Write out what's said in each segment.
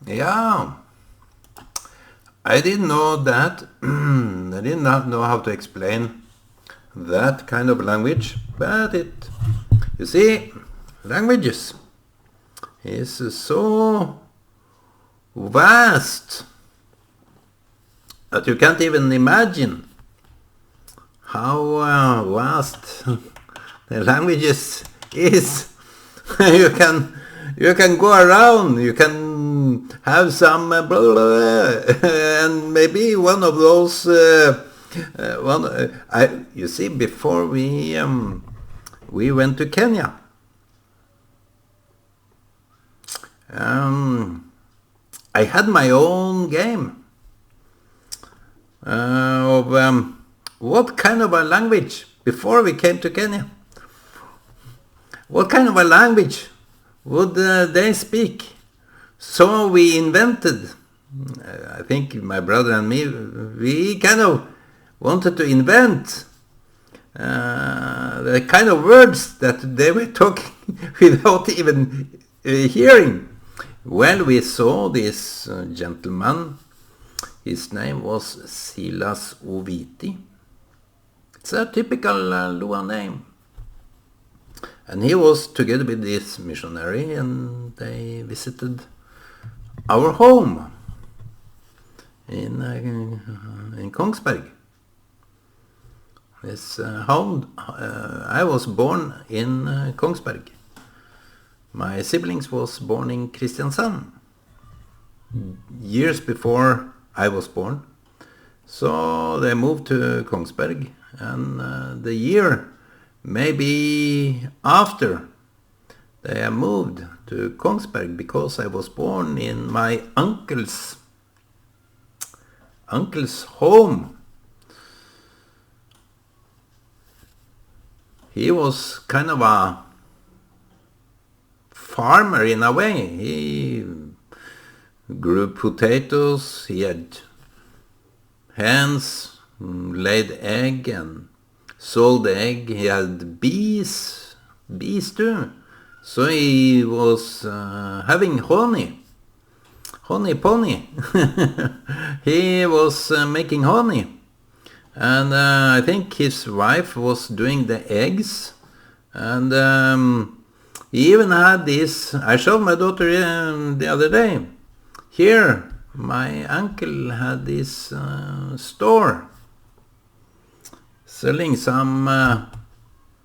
Yeah, I didn't know that. I did not know how to explain that kind of language, but you see, languages is so vast that you can't even imagine how vast the languages is. you can go around, you can have some blah, blah, blah, and maybe one of those you see, before we went to Kenya, I had my own game of what kind of a language before we came to Kenya. What kind of a language would they speak? So we invented, I think my brother and me, we kind of wanted to invent the kind of words that they were talking without even hearing. Well, we saw this gentleman. His name was Silas Oviti. It's a typical Lua name. And he was together with this missionary, and they visited our home in Kongsberg. This home, I was born in Kongsberg. My siblings was born in Kristiansand years before I was born. So they moved to Kongsberg, and the year maybe after they moved to Kongsberg, because I was born in my uncle's home. He was kind of a farmer in a way. He grew potatoes, he had hens, laid egg and sold egg. He had bees too. So he was having honey pony. He was making honey. And I think his wife was doing the eggs. And he even had this, I showed my daughter the other day. Here, my uncle had this store selling some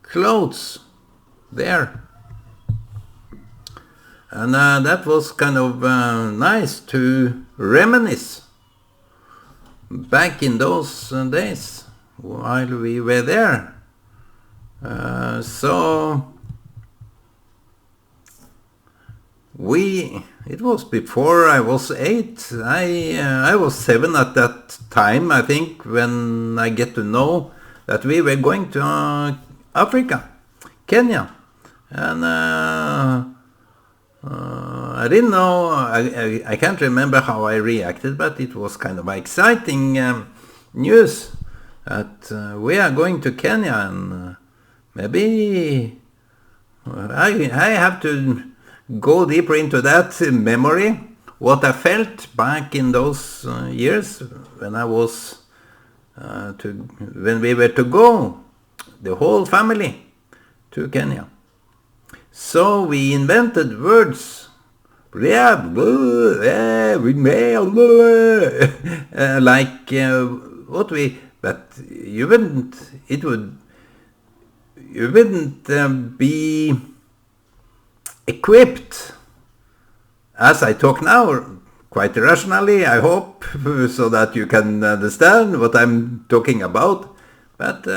clothes there. And that was kind of nice to reminisce back in those days while we were there. So it was before I was 8. I was 7 at that time, I think, when I get to know that we were going to Africa, Kenya. And I didn't know, I can't remember how I reacted, but it was kind of exciting news that we are going to Kenya, and maybe I have to go deeper into that memory, what I felt back in those years when I was when we were to go, the whole family, to Kenya. So we invented words, like what we, but you wouldn't be equipped as I talk now, quite rationally, I hope, so that you can understand what I'm talking about. But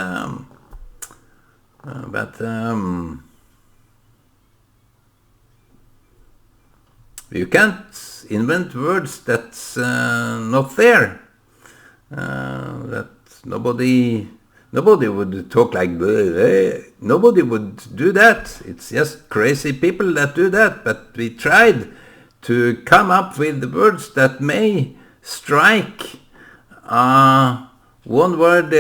you can't invent words that's not there. That nobody would talk like nobody would do that. It's just crazy people that do that. But we tried to come up with the words that may strike one word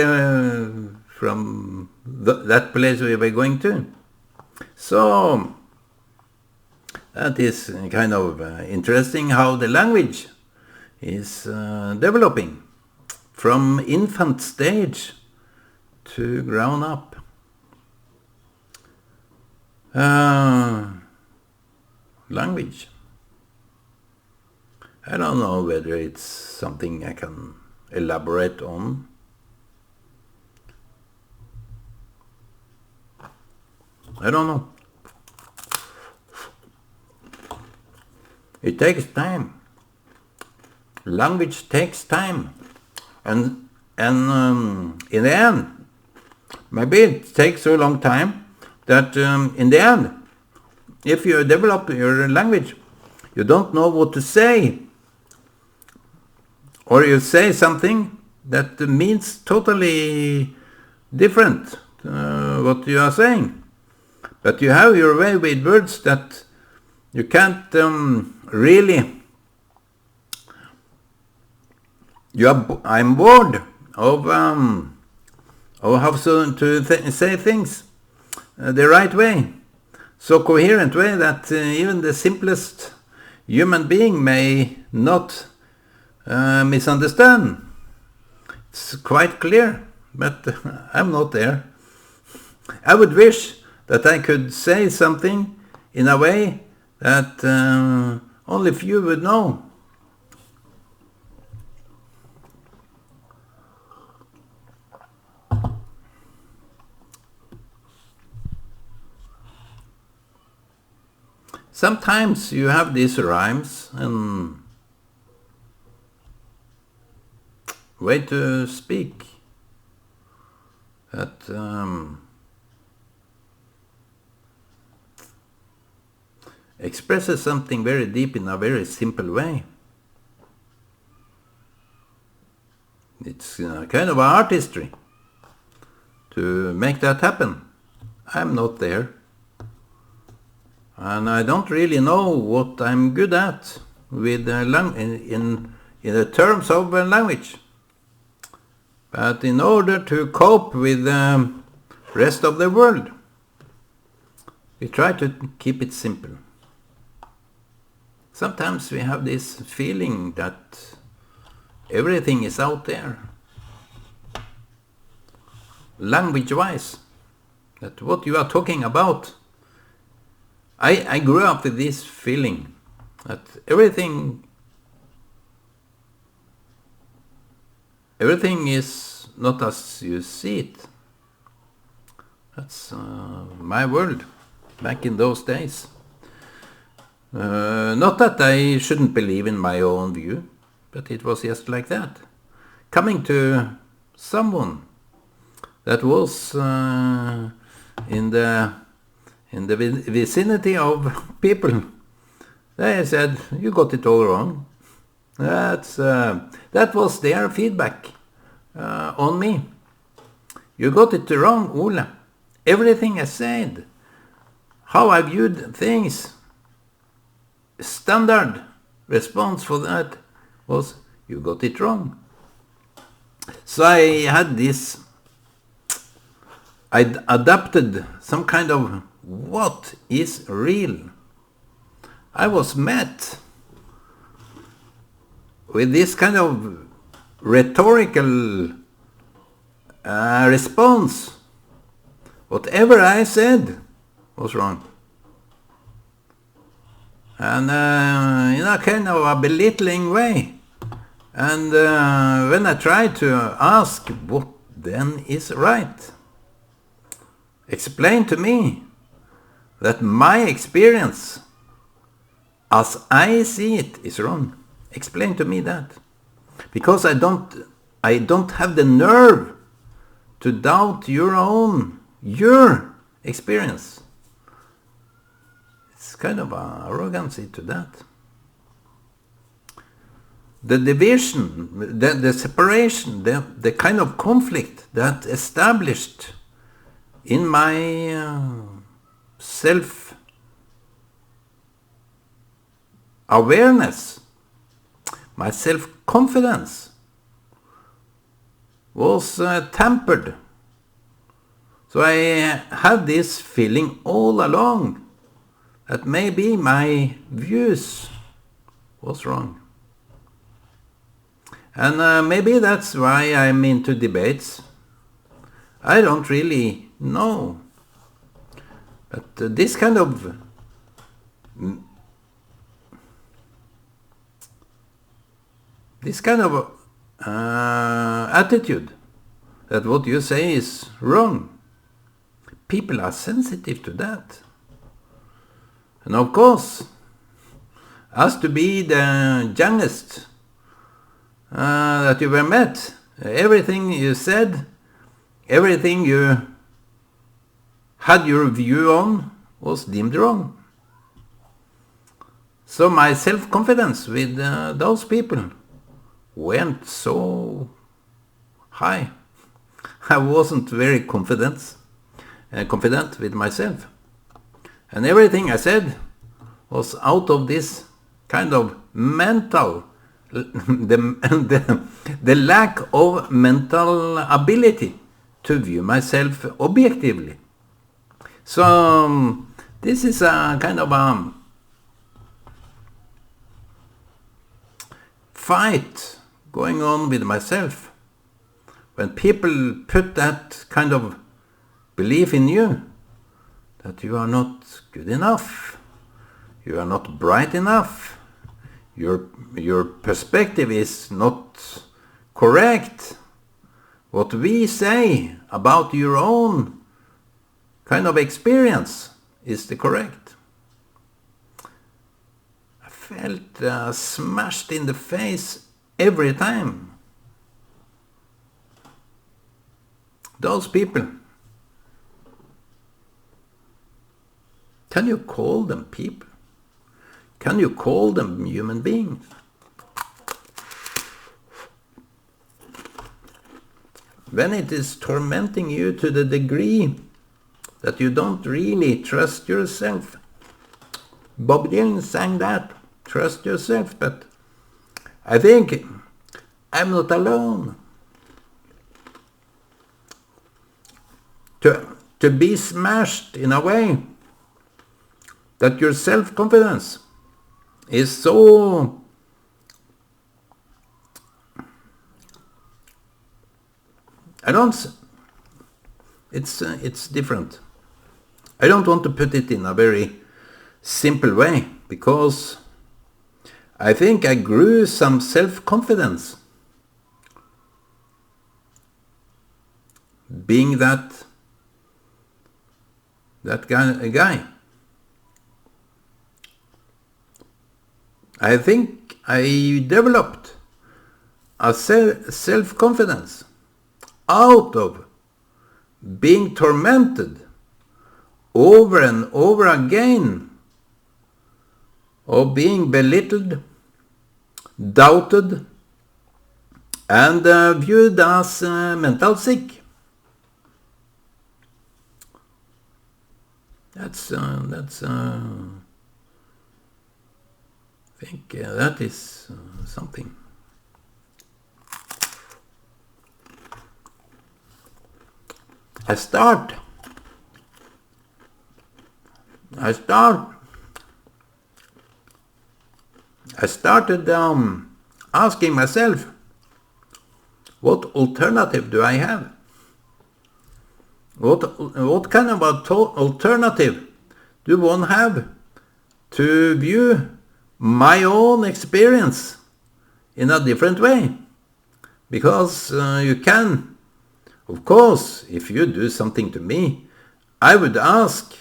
from that place we were going to. So that is kind of interesting how the language is developing from infant stage to grown up. Language. I don't know whether it's something I can elaborate on. I don't know. It takes time. Language takes time. And in the end, maybe it takes so long time that in the end, if you develop your language, you don't know what to say. Or you say something that means totally different what you are saying. But you have your way with words that you can't really... I'm bored of how to say things the right way. So coherent way that even the simplest human being may not misunderstand. It's quite clear, but I'm not there. I would wish that I could say something in a way that only few would know. Sometimes you have these rhymes and way to speak that expresses something very deep in a very simple way. It's kind of artistry to make that happen. I'm not there. And I don't really know what I'm good at with in the terms of language. But in order to cope with the rest of the world, we try to keep it simple. Sometimes we have this feeling that everything is out there, language-wise, that what you are talking about. I grew up with this feeling that everything is not as you see it. That's my world back in those days. Not that I shouldn't believe in my own view, but it was just like that. Coming to someone that was in the vicinity of people, they said, "You got it all wrong." That was their feedback on me. "You got it wrong, Ole. Everything I said, how I viewed things." Standard response for that was, "You got it wrong." So I had this, I adopted some kind of what is real. I was met with this kind of rhetorical response. Whatever I said was wrong. And in a kind of a belittling way. And when I tried to ask what then is right, explain to me that my experience as I see it is wrong. Explain to me that. Because I don't have the nerve to doubt your experience. It's kind of an arrogancy to that. The division, the separation, the kind of conflict that established in my self-awareness, my self-confidence was tempered So I had this feeling all along that maybe my views was wrong. And maybe that's why I'm into debates. I don't really know. But this kind of attitude that what you say is wrong, people are sensitive to that. And of course, as to be the youngest that you ever met, everything you said, everything you had your view on was deemed wrong. So my self-confidence with those people went so high. I wasn't very confident with myself. And everything I said was out of this kind of mental, the lack of mental ability to view myself objectively. So this is a kind of a fight going on with myself. When people put that kind of belief in you, that you are not good enough, you are not bright enough, your perspective is not correct, what we say about your own kind of experience is the correct. I felt smashed in the face every time. Those people, can you call them people? Can you call them human beings? When it is tormenting you to the degree that you don't really trust yourself. Bob Dylan sang that, trust yourself, but I think I'm not alone. To be smashed in a way that your self-confidence is so it's different. I don't want to put it in a very simple way, because I think I grew some self-confidence being that guy. I think I developed a self-confidence out of being tormented over and over again, of being belittled, doubted, and viewed as mental sick. That's I think that is something. I started asking myself, what alternative do I have? What kind of alternative do one have to view my own experience in a different way? Because you can, of course, if you do something to me, I would ask,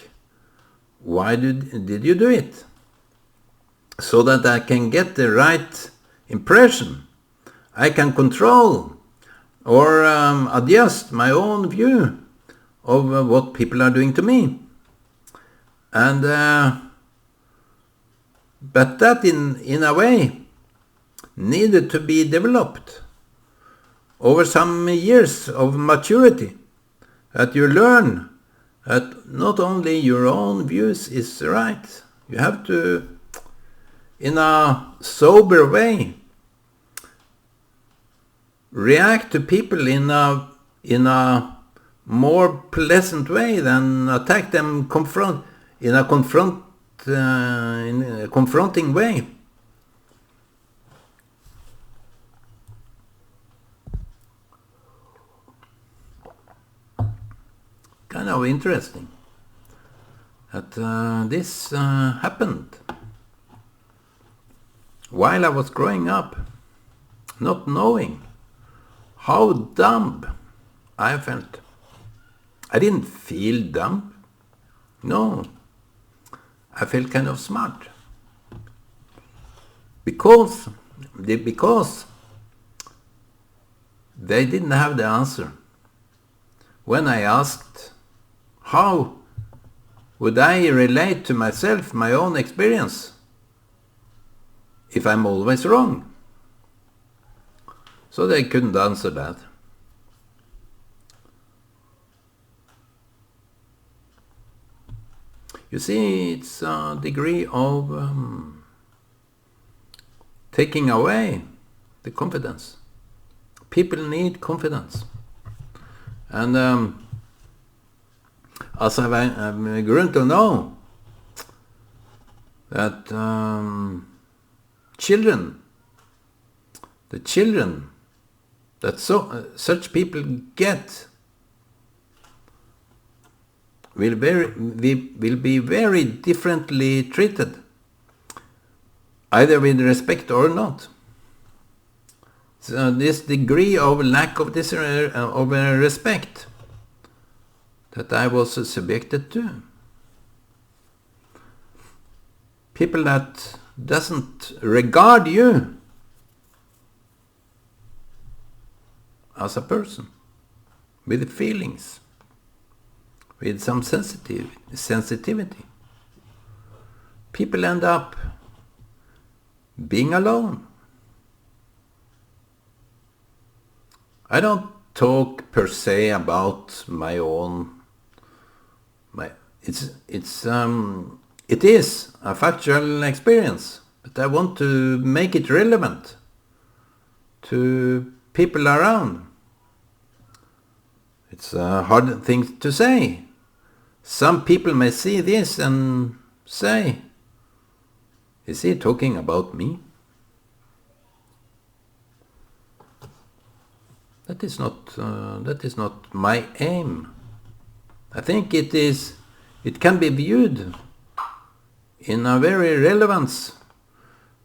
why did you do it? So that I can get the right impression. I can control or adjust my own view of what people are doing to me. And but that in a way needed to be developed over some years of maturity, that you learn that not only your own views is right, you have to, in a sober way, react to people in a more pleasant way than attack them in a confronting way. Kind of interesting that this happened while I was growing up, not knowing how dumb I felt. I didn't feel dumb. No, I felt kind of smart. Because they didn't have the answer. When I asked, how would I relate to myself, my own experience, if I'm always wrong? So they couldn't answer that. You see, it's a degree of taking away the confidence. People need confidence. And as I've grown to know that the children that such people get will be very differently treated, either with respect or not. So this degree of lack of respect that I was subjected to. People that doesn't regard you as a person with feelings, with some sensitivity. People end up being alone. I don't talk per se about my own. It is a factual experience, but I want to make it relevant to people around. It's a hard thing to say. Some people may see this and say, is he talking about me? That is not my aim. I think it can be viewed in a very relevance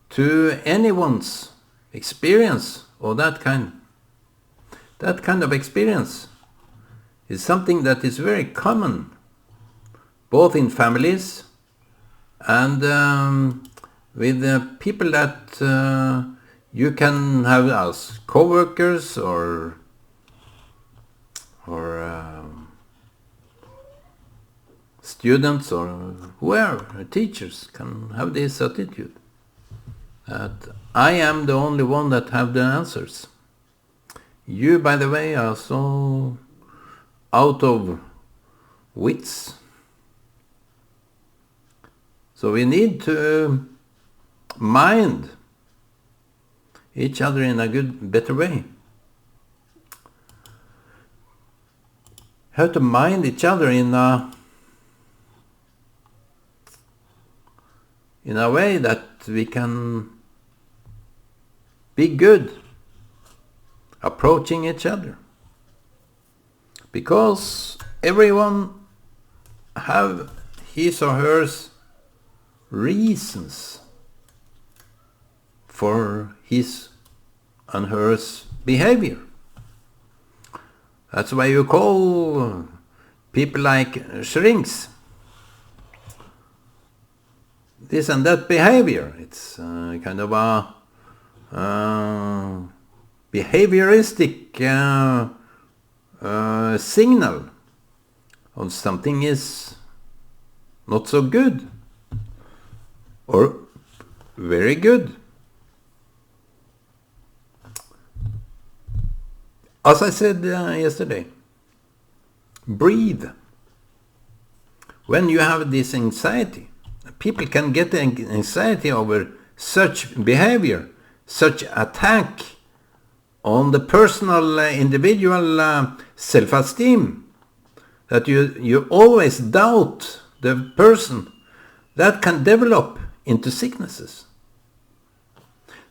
to anyone's experience or that kind of experience is something that is very common both in families and with people that you can have as co-workers or students or whoever, teachers can have this attitude that I am the only one that have the answers. You, by the way, are so out of wits. So we need to mind each other in a better way. How to mind each other in a way that we can be good approaching each other. Because everyone have his or hers reasons for his and hers behavior. That's why you call people like shrinks. This and that behavior. It's kind of a behavioristic signal on something is not so good or very good. As I said yesterday, breathe. When you have this anxiety, people can get anxiety over such behavior, such attack on the personal, individual self-esteem that you always doubt the person, that can develop into sicknesses.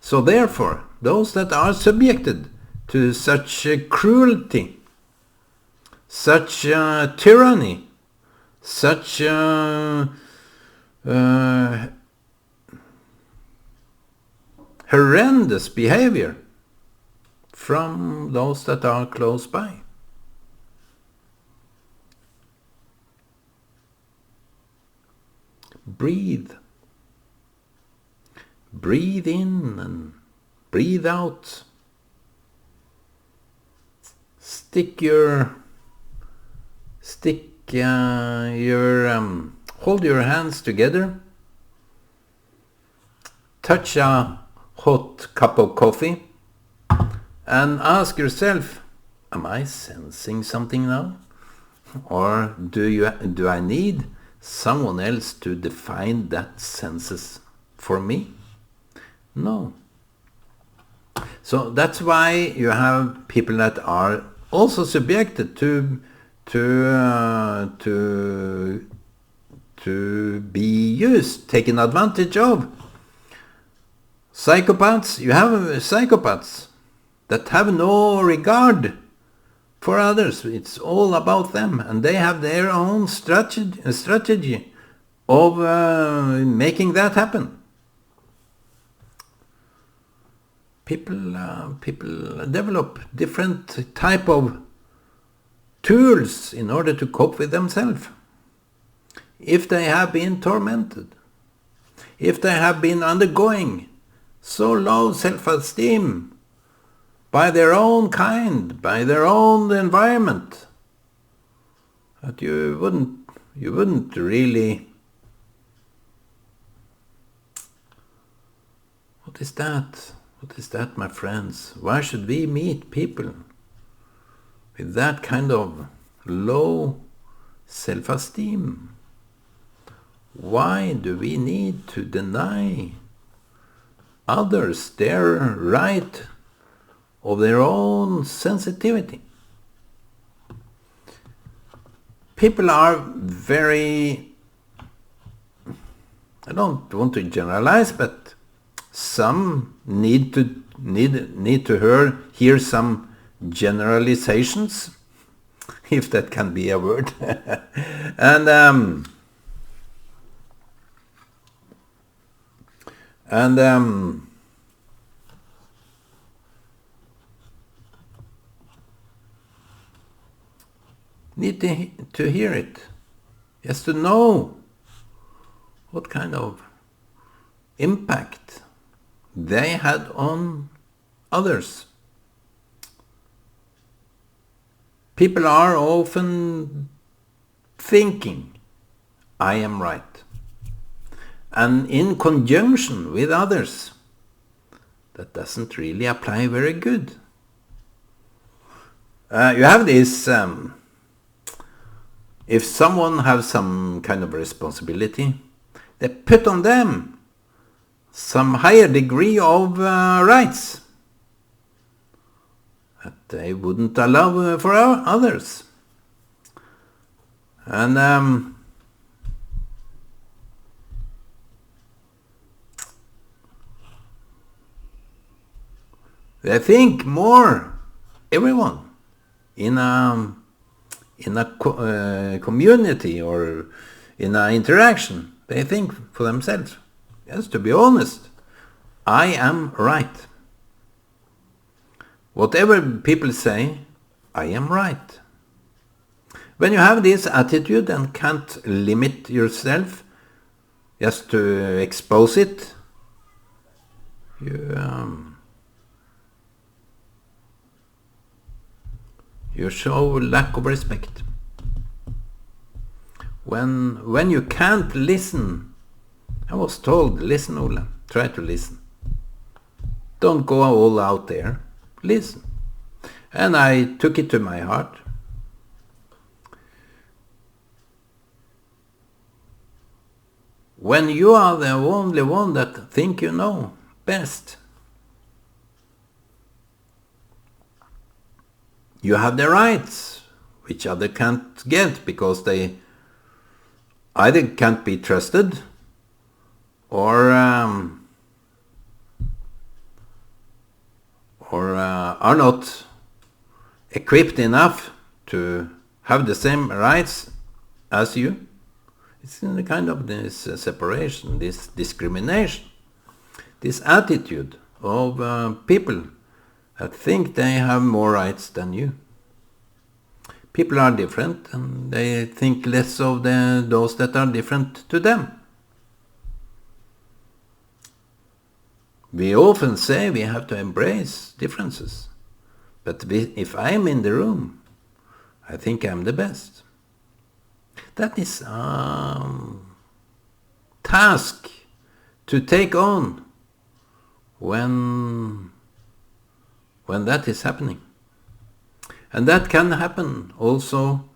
So therefore, those that are subjected to such cruelty, such tyranny, such horrendous behavior from those that are close by. Breathe. Breathe in and breathe out. Hold your hands together. Touch a hot cup of coffee and ask yourself, am I sensing something now? Or do I need someone else to define that senses for me? No. So that's why you have people that are also subjected to be used, taken advantage of. Psychopaths, you have psychopaths that have no regard for others. It's all about them, and they have their own strategy of making that happen. People develop different type of tools in order to cope with themselves. If they have been tormented, if they have been undergoing so low self-esteem by their own kind, by their own environment, that you wouldn't really... What is that? What is that, my friends? Why should we meet people with that kind of low self-esteem? Why do we need to deny others their right of their own sensitivity? People are very... I don't want to generalize, but some need to hear some generalizations, if that can be a word. Need to hear it. Yes, to know what kind of impact they had on others. People are often thinking, I am right. And in conjunction with others, that doesn't really apply very good. You have this, if someone has some kind of responsibility, they put on them some higher degree of rights that they wouldn't allow for others. And they think more, everyone, in a community or in an interaction, they think for themselves. Yes, to be honest, I am right. Whatever people say, I am right. When you have this attitude and can't limit yourself just to expose it, you show lack of respect. When you can't listen, I was told, listen, Ola, try to listen. Don't go all out there, listen. And I took it to my heart. When you are the only one that think you know best, you have the rights which other can't get because they either can't be trusted or are not equipped enough to have the same rights as you. It's in the kind of this separation, this discrimination, this attitude of people that think they have more rights than you. People are different and they think less of those that are different to them. We often say we have to embrace differences, but if I'm in the room, I think I'm the best. That is a task to take on when that is happening. And that can happen also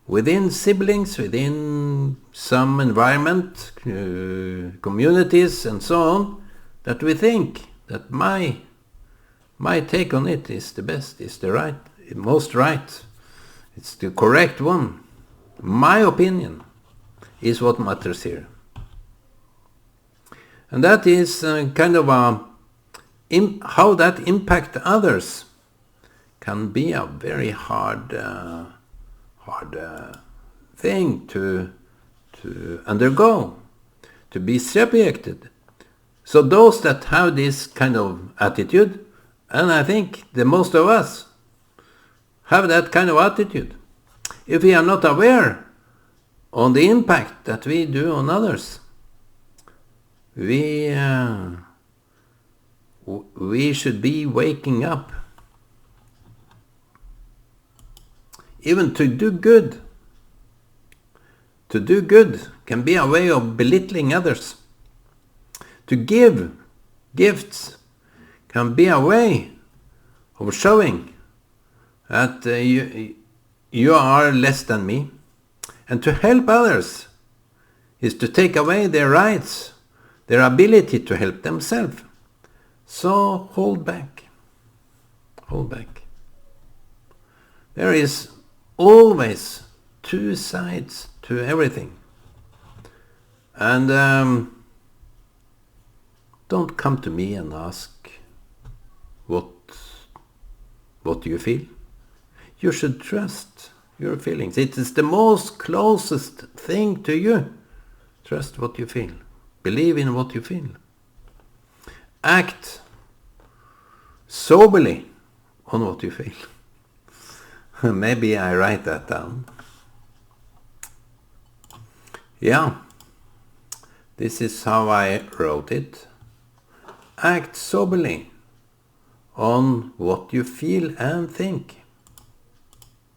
within siblings, within some environment, communities and so on, that we think that my take on it is the best, is the right, most right, it's the correct one. My opinion is what matters here. And that is kind of how that impact others can be a very hard thing to undergo, to be subjected. So those that have this kind of attitude, and I think the most of us have that kind of attitude, if we are not aware on the impact that we do on others, we should be waking up. Even to do good. To do good can be a way of belittling others. To give gifts can be a way of showing that you are less than me. And to help others is to take away their rights, their ability to help themselves. So hold back. Hold back. There is always two sides to everything. And don't come to me and ask what you feel. You should trust your feelings. It is the most closest thing to you. Trust what you feel. Believe in what you feel. Act soberly on what you feel. Maybe I write that down. Yeah, this is how I wrote it. Act soberly on what you feel and think.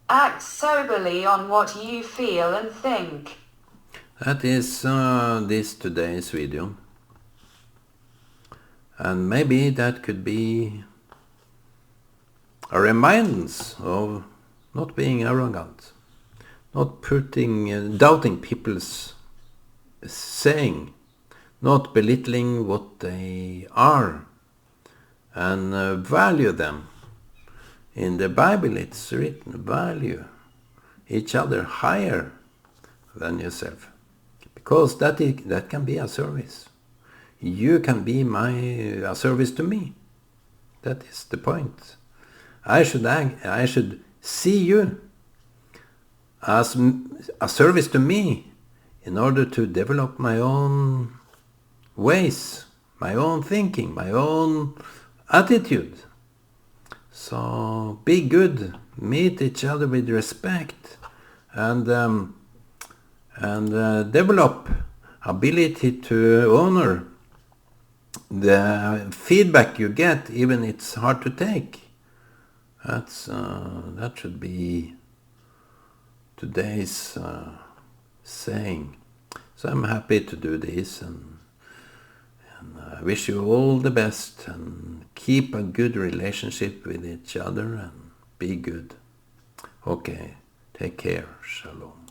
Act soberly on what you feel and think. That is this today's video. And maybe that could be a remindance of not being arrogant, not doubting people's saying, not belittling what they are, and value them. In the Bible it's written, value each other higher than yourself, because that can be a service. You can be a service to me. That is the point. I should see you as a service to me in order to develop my own ways, my own thinking, my own attitude. So be good, meet each other with respect, and develop ability to honor the feedback you get, even it's hard to take. That should be today's saying. So I'm happy to do this, and I wish you all the best, and keep a good relationship with each other and be good. Okay, take care. Shalom.